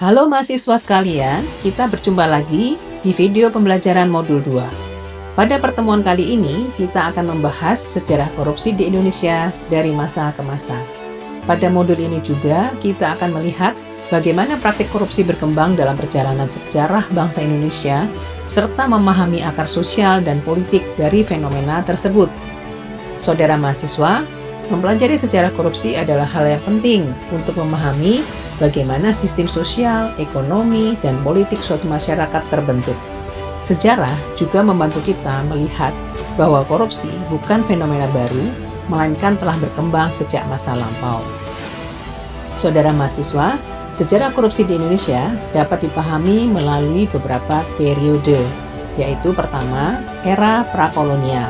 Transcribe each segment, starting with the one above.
Halo mahasiswa sekalian, kita berjumpa lagi di video pembelajaran modul 2. Pada pertemuan kali ini, kita akan membahas sejarah korupsi di Indonesia dari masa ke masa. Pada modul ini juga, kita akan melihat bagaimana praktik korupsi berkembang dalam perjalanan sejarah bangsa Indonesia, serta memahami akar sosial dan politik dari fenomena tersebut. Saudara mahasiswa, mempelajari sejarah korupsi adalah hal yang penting untuk memahami bagaimana sistem sosial, ekonomi, dan politik suatu masyarakat terbentuk. Sejarah juga membantu kita melihat bahwa korupsi bukan fenomena baru, melainkan telah berkembang sejak masa lampau. Saudara mahasiswa, sejarah korupsi di Indonesia dapat dipahami melalui beberapa periode, yaitu pertama, era prakolonial,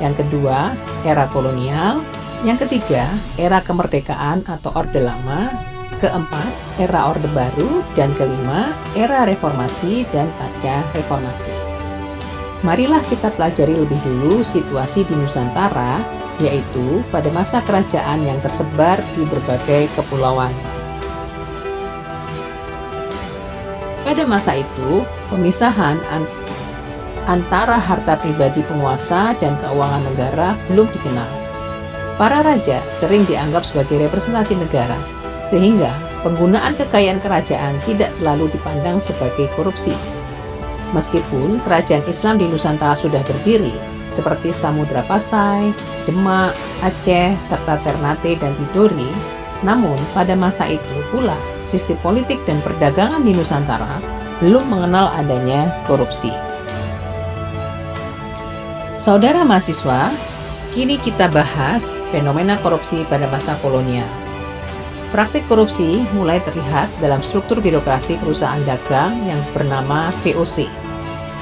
yang kedua, era kolonial, yang ketiga, era kemerdekaan atau Orde Lama, keempat, era Orde Baru, dan kelima, era reformasi dan pasca reformasi. Marilah kita pelajari lebih dulu situasi di Nusantara, yaitu pada masa kerajaan yang tersebar di berbagai kepulauan. Pada masa itu, pemisahan antara harta pribadi penguasa dan keuangan negara belum dikenal. Para raja sering dianggap sebagai representasi negara, sehingga penggunaan kekayaan kerajaan tidak selalu dipandang sebagai korupsi. Meskipun kerajaan Islam di Nusantara sudah berdiri, seperti Samudra Pasai, Demak, Aceh, serta Ternate dan Tidore, namun pada masa itu pula sistem politik dan perdagangan di Nusantara belum mengenal adanya korupsi. Saudara mahasiswa, kini kita bahas fenomena korupsi pada masa kolonial. Praktik korupsi mulai terlihat dalam struktur birokrasi perusahaan dagang yang bernama VOC.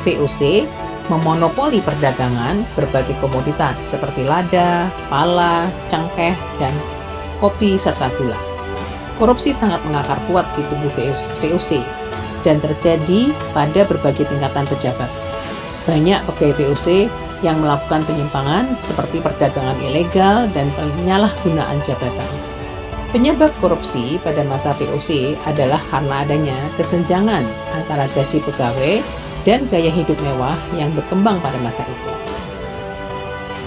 VOC memonopoli perdagangan berbagai komoditas seperti lada, pala, cengkeh, dan kopi serta gula. Korupsi sangat mengakar kuat di tubuh VOC dan terjadi pada berbagai tingkatan pejabat. Banyak pegawai VOC yang melakukan penyimpangan seperti perdagangan ilegal dan penyalahgunaan jabatan. Penyebab korupsi pada masa VOC adalah karena adanya kesenjangan antara gaji pegawai dan gaya hidup mewah yang berkembang pada masa itu.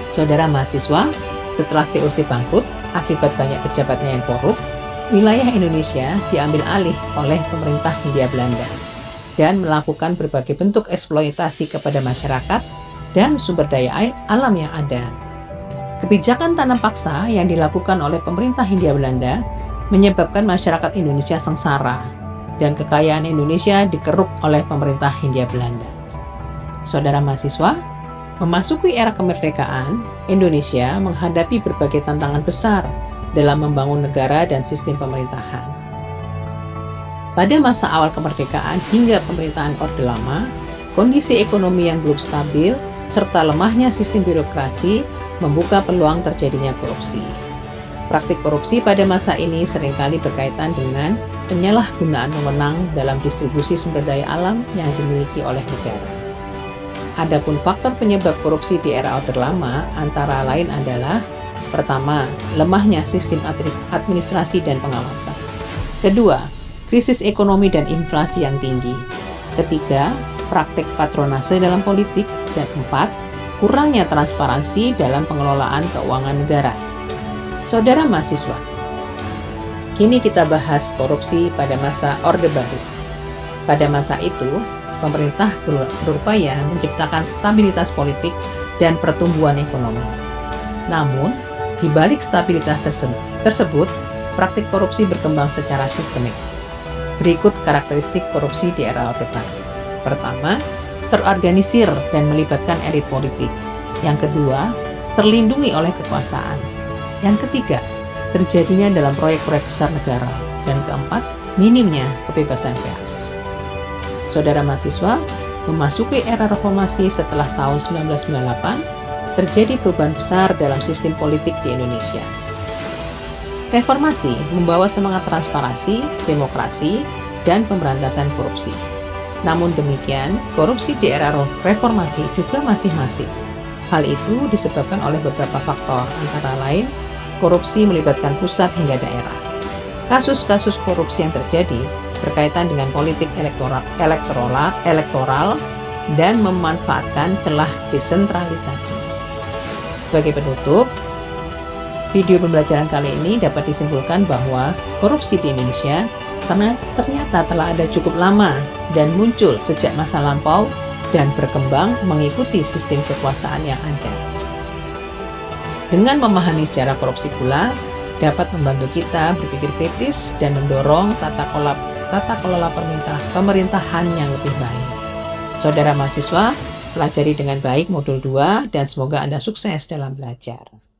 Saudara mahasiswa, setelah VOC bangkrut akibat banyak pejabatnya yang korup, wilayah Indonesia diambil alih oleh pemerintah Hindia Belanda dan melakukan berbagai bentuk eksploitasi kepada masyarakat dan sumber daya alam yang ada. Kebijakan tanam paksa yang dilakukan oleh pemerintah Hindia Belanda menyebabkan masyarakat Indonesia sengsara dan kekayaan Indonesia dikeruk oleh pemerintah Hindia Belanda. Saudara mahasiswa, memasuki era kemerdekaan, Indonesia menghadapi berbagai tantangan besar dalam membangun negara dan sistem pemerintahan. Pada masa awal kemerdekaan hingga pemerintahan Orde Lama, kondisi ekonomi yang belum stabil serta lemahnya sistem birokrasi membuka peluang terjadinya korupsi. Praktik korupsi pada masa ini seringkali berkaitan dengan penyalahgunaan wewenang dalam distribusi sumber daya alam yang dimiliki oleh negara. Adapun faktor penyebab korupsi di era Orde Lama antara lain adalah: pertama, lemahnya sistem administrasi dan pengawasan. Kedua, krisis ekonomi dan inflasi yang tinggi. Ketiga, praktik patronase dalam politik. Dan empat, kurangnya transparansi dalam pengelolaan keuangan negara. Saudara mahasiswa, kini kita bahas korupsi pada masa Orde Baru. Pada masa itu, pemerintah berupaya menciptakan stabilitas politik dan pertumbuhan ekonomi. Namun, di balik stabilitas tersebut, praktik korupsi berkembang secara sistemik. Berikut karakteristik korupsi di era Orde Baru. Pertama, terorganisir dan melibatkan elit politik. Yang kedua, terlindungi oleh kekuasaan. Yang ketiga, terjadinya dalam proyek-proyek besar negara. Dan keempat, minimnya kebebasan pers. Saudara mahasiswa, memasuki era reformasi setelah tahun 1998, terjadi perubahan besar dalam sistem politik di Indonesia. Reformasi membawa semangat transparansi, demokrasi, dan pemberantasan korupsi. Namun demikian, korupsi di era reformasi juga masih masif. Hal itu disebabkan oleh beberapa faktor, antara lain korupsi melibatkan pusat hingga daerah. Kasus-kasus korupsi yang terjadi berkaitan dengan politik elektoral dan memanfaatkan celah desentralisasi. Sebagai penutup, video pembelajaran kali ini dapat disimpulkan bahwa korupsi di Indonesia ternyata telah ada cukup lama dan muncul sejak masa lampau dan berkembang mengikuti sistem kekuasaan yang ada. Dengan memahami sejarah korupsi pula, dapat membantu kita berpikir kritis dan mendorong tata kelola pemerintahan yang lebih baik. Saudara mahasiswa, pelajari dengan baik modul 2 dan semoga Anda sukses dalam belajar.